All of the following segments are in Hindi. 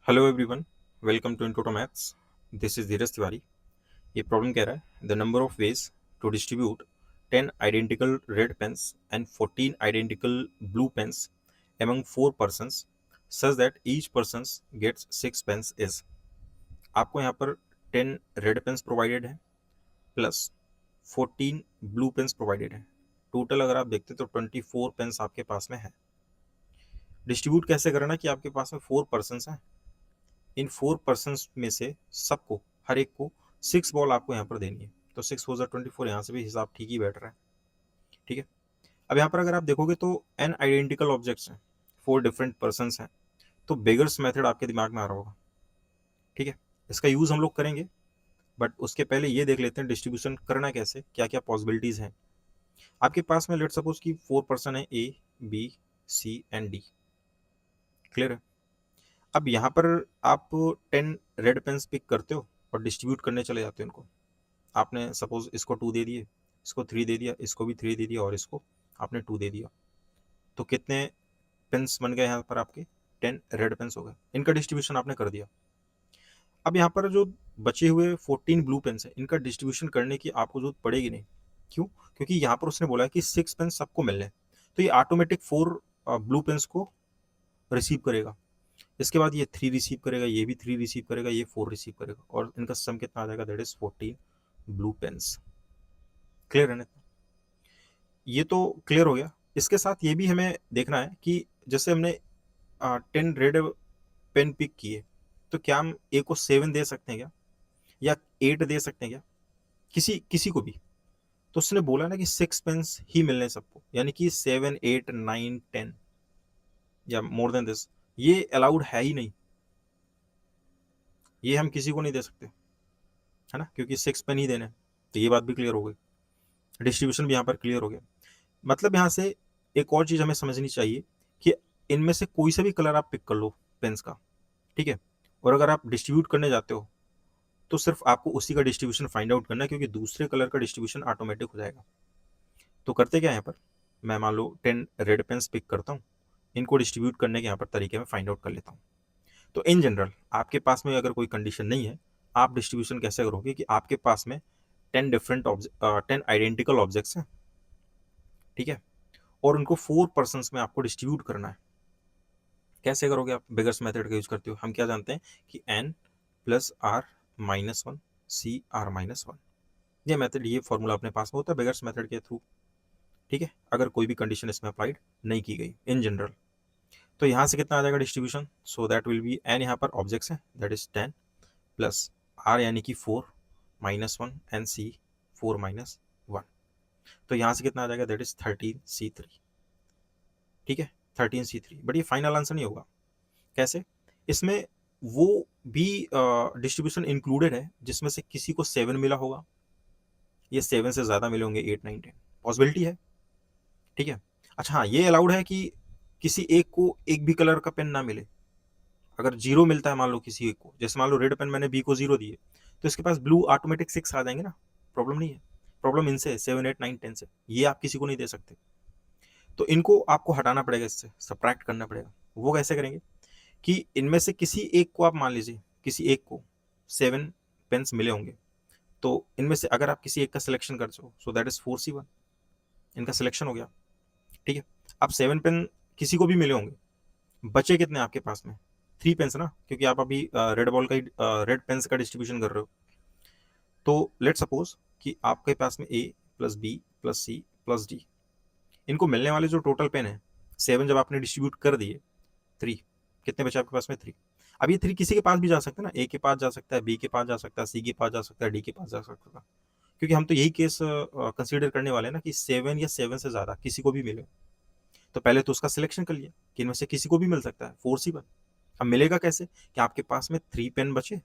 Hello everyone, welcome to into maths. This is Dheeraj Tiwari. ये प्रॉब्लम कह रहा है the number of ways to distribute 10 identical red pens and 14 identical blue pens among 4 persons such that each person gets 6 pens is. आपको यहाँ पर 10 रेड पेन्स प्रोवाइडेड है प्लस 14 ब्लू पेन्स प्रोवाइडेड है। टोटल अगर आप देखते तो 24 पेन्स आपके पास में है। डिस्ट्रीब्यूट कैसे करना कि आपके पास में 4 पर्सन हैं। इन 4 पर्सन में से सबको, हर एक को 6 बॉल आपको यहाँ पर देनी है। तो 6 4 24, यहाँ से भी हिसाब ठीक ही बैठ रहा है। ठीक है, अब यहाँ पर अगर आप देखोगे तो एन आइडेंटिकल ऑब्जेक्ट्स हैं, 4 डिफरेंट पर्सन हैं, तो बेगर्स मेथड आपके दिमाग में आ रहा होगा। ठीक है, इसका यूज हम लोग करेंगे, बट उसके पहले ये देख लेते हैं डिस्ट्रीब्यूशन करना कैसे, क्या क्या पॉसिबिलिटीज हैं। आपके पास में लेट सपोज कि 4 पर्सन है, A B C and D. Clear है। अब यहाँ पर आप 10 रेड पेन्स पिक करते हो और डिस्ट्रीब्यूट करने चले जाते हो इनको। आपने सपोज इसको 2 दे दिए, इसको 3 दे दिया, इसको भी 3 दे दिया और इसको आपने 2 दे दिया। तो कितने पेन्स बन गए यहाँ पर आपके? 10 रेड पेन्स हो गए। इनका डिस्ट्रीब्यूशन आपने कर दिया। अब यहाँ पर जो बचे हुए 14 ब्लू पेन्स हैं, इनका डिस्ट्रीब्यूशन करने की आपको जरूरत पड़ेगी नहीं। क्यों? क्योंकि यहाँ पर उसने बोला है कि 6 पेन्स सबको मिलने, तो ये ऑटोमेटिक 4 ब्लू पेन्स को रिसीव करेगा। इसके बाद ये 3 रिसीव करेगा, ये भी 3 रिसीव करेगा, ये 4 रिसीव करेगा, और इनका सम कितना आ जाएगा? That is 14 blue pens. Clear है ना? ये तो क्लियर हो गया। इसके साथ ये भी हमें देखना है कि जैसे हमने 10 रेड पेन पिक किए, तो क्या हम ए को 7 दे सकते हैं क्या, या 8 दे सकते हैं क्या, किसी किसी को भी? तो उसने बोला ना कि 6 पेन्स ही मिलने सबको, यानी कि 7 8 9 10 या मोर देन दिस, ये अलाउड है ही नहीं। ये हम किसी को नहीं दे सकते, है ना, क्योंकि 6 पेन ही देने। तो ये बात भी क्लियर हो गई, डिस्ट्रीब्यूशन भी यहाँ पर क्लियर हो गया। मतलब यहाँ से एक और चीज हमें समझनी चाहिए कि इनमें से कोई सा भी कलर आप पिक कर लो पेन्स का, ठीक है, और अगर आप डिस्ट्रीब्यूट करने जाते हो तो सिर्फ आपको उसी का डिस्ट्रीब्यूशन फाइंड आउट करना है, क्योंकि दूसरे कलर का डिस्ट्रीब्यूशन ऑटोमेटिक हो जाएगा। तो करते क्या यहाँ पर, मैं मान लो 10 रेड पेन्स पिक करता हूँ, इनको डिस्ट्रीब्यूट करने के यहाँ पर तरीके में फाइंड आउट कर लेता हूँ। तो इन जनरल आपके पास में अगर कोई कंडीशन नहीं है, आप डिस्ट्रीब्यूशन कैसे करोगे कि आपके पास में 10 आइडेंटिकल ऑब्जेक्ट्स हैं, ठीक है, और उनको 4 पर्सन में आपको डिस्ट्रीब्यूट करना है। कैसे करोगे आप? बेगर्स मेथड का यूज करते हो। हम क्या जानते हैं कि n plus r minus one C r minus one, ये मेथड, ये फॉर्मूला अपने पास में होता है बेगर्स मेथड के थ्रू। ठीक है, अगर कोई भी कंडीशन इसमें अप्लाइड नहीं की गई इन जनरल। तो यहाँ से कितना आ जाएगा distribution? So that will be n, यहाँ पर ऑब्जेक्ट्स हैं, दैट इज 10 प्लस आर यानी कि 4 minus one and C 4 minus one. तो यहाँ से कितना आ जाएगा? That is 13c3। ठीक है, 13c3। बट ये फाइनल आंसर नहीं होगा। कैसे? इसमें वो भी डिस्ट्रीब्यूशन इंक्लूडेड है जिसमें से किसी को 7 मिला होगा, ये 7 से ज्यादा मिले होंगे, 8 9 10, पॉसिबिलिटी है। ठीक है, अच्छा हाँ, ये अलाउड है कि किसी एक को एक भी कलर का पेन ना मिले। अगर 0 मिलता है मान लो किसी एक को, जैसे मान लो रेड पेन मैंने बी को 0 दिए, तो इसके पास ब्लू ऑटोमेटिक 6 आ जाएंगे ना, प्रॉब्लम नहीं है। प्रॉब्लम इनसे 7 8 9 10 से, ये आप किसी को नहीं दे सकते। तो इनको आपको हटाना पड़ेगा, इससे सब्ट्रैक्ट करना पड़ेगा। वो कैसे करेंगे कि इनमें से किसी एक को, आप मान लीजिए किसी एक को 7 पेन्स मिले होंगे, तो इनमें से अगर आप किसी एक का सिलेक्शन करते हो, सो दैट इज 4c1, इनका सिलेक्शन हो गया। ठीक है, अब 7 पेन किसी को भी मिले होंगे, बचे कितने आपके पास में? 3 पेन्स ना, क्योंकि आप अभी रेड बॉल का, रेड पेन्स का डिस्ट्रीब्यूशन कर रहे हो। तो लेट सपोज कि आपके पास में A plus B plus C plus D, इनको मिलने वाले जो टोटल पेन है 7, जब आपने डिस्ट्रीब्यूट कर दिए, 3, कितने बचे आपके पास में? 3। अब ये 3 किसी के पास भी जा सकता है ना, ए के पास जा सकता है, बी के पास जा सकता है, सी के पास जा सकता है, डी के पास जा सकता है, क्योंकि हम तो यही केस कंसीडर करने वाले हैं ना कि 7 या 7 से ज्यादा किसी को भी मिले। तो पहले तो उसका सिलेक्शन कर लिया कि इनमें से किसी को भी मिल सकता है, 4c1। अब मिलेगा कैसे कि आपके पास में 3 पेन बचे,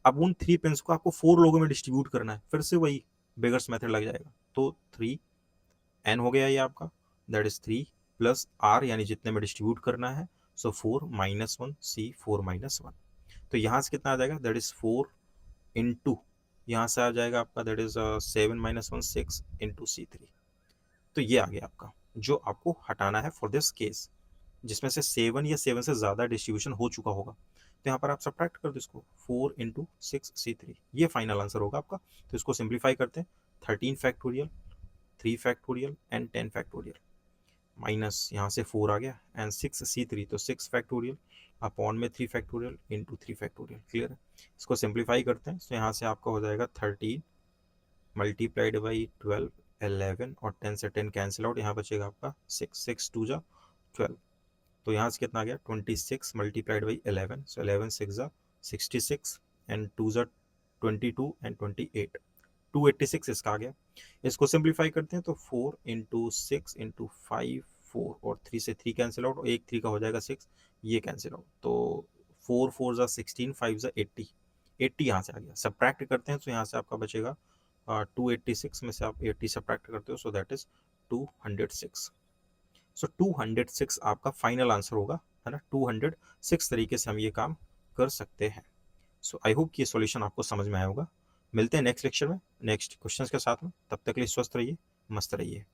अब उन 3 पेन्स को आपको 4 लोगों में डिस्ट्रीब्यूट करना है, फिर से वही बेगर्स मेथड लग जाएगा। तो 3n हो गया ये आपका, दैट इज 3 प्लस आर, यानी जितने में डिस्ट्रीब्यूट करना है, सो 4 माइनस वन सी 4 माइनस वन। तो यहाँ से कितना आ जाएगा? दैट इज 4 इंटू, यहाँ से आ जाएगा आपका, that is 7 minus one 6 into c3। तो ये आ गया आपका, जो आपको हटाना है फॉर दिस केस, जिसमें से 7 या 7 से ज्यादा डिस्ट्रीब्यूशन हो चुका होगा। तो यहाँ पर आप सब्ट्रैक्ट कर दो इसको, 4 × 6c3, ये फाइनल आंसर होगा आपका। तो इसको सिंप्लीफाई करते हैं, 13 factorial, 3 factorial and 10 factorial, minus यहाँ से 4 आ गया एंड 6c3, तो 6 फैक्टोरियल अपॉन में 3 फैक्टोरियल इंटू 3 फैक्टोरियल। क्लियर है? इसको सिंप्लीफाई करते हैं, तो यहाँ से आपका हो जाएगा 13 मल्टीप्लाइड बाई 12, 11 और 10 से 10 कैंसिल आउट, यहाँ बचेगा आपका 6, 6 2 जा 12, तो यहाँ से कितना आ गया 26 मल्टीप्लाइड बाई 11, सो 11 6 जा 66 एंड 2 जा 22 एंड 28, 286 इसका आ गया। इसको सिंप्लीफाई करते हैं, तो 4 × 6 × 5 4 और 3 से 3 कैंसिल आउट, और एक 3 का हो जाएगा 6, ये कैंसिल आउट, तो 4 4 जा 16, 5 जा 80, 80 यहाँ से आ गया। सब्ट्रैक्ट करते हैं, तो यहाँ से आपका बचेगा 286 में से आप 80 सब्ट्रैक्ट करते हो, सो दैट इज 206। सो 206 आपका फाइनल आंसर होगा, है ना। 206 तरीके से हम ये काम कर सकते हैं। सो आई होप कि ये सॉल्यूशन आपको समझ में आया होगा। मिलते हैं नेक्स्ट लेक्चर में नेक्स्ट क्वेश्चंस के साथ में, तब तक के लिए स्वस्थ रहिए, मस्त रहिए।